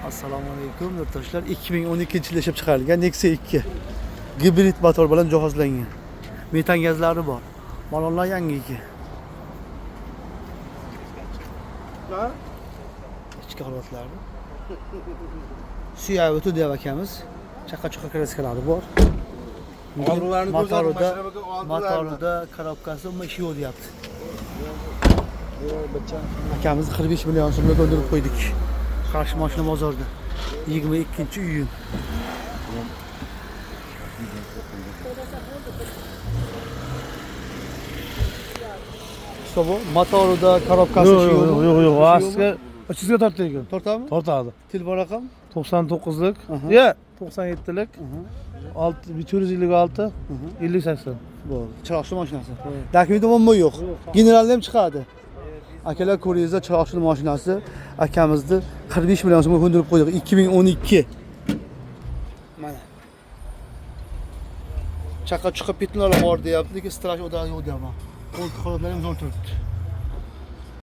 Assalomu alaykum yurtdoshlar. 2012-yilda ishlab chiqarilgan Nexia 2 gibrid motor bilan jihozlangan. Metan gazlari bor. Ballonlar yangiki. Ichki holatlari. Suyavi o'tdi dev akamiz. Chaqa-chuqa kraskalari bor. Motorida korobkasi umuman ish yo'q deyapti. Akamiz 45 million so'mga o'ndirib qo'ydik. Qarshi mashina bozorda 22-iyun. Sobo motorida korobkasi Yo'q, asli 300 ga tortadi. Tortadimi? Tortadi. Telefon raqam 99lik, yo, 97lik, 456, 5080. bo'ldi. Chiroqchi mashinasi. Dokumenti umuman yo'q. Generalda ham chiqadi. Akalar ko'ringizlar, chiroqchi mashinasi akamizni 45 million so'mga ko'ndirib qo'ydik 2012. Mana. Chaqa-chuqa petnalar bor deyapti, lekin strash o'tadi yo'q deyapman. Qo'l holatlar ham zo'r turibdi.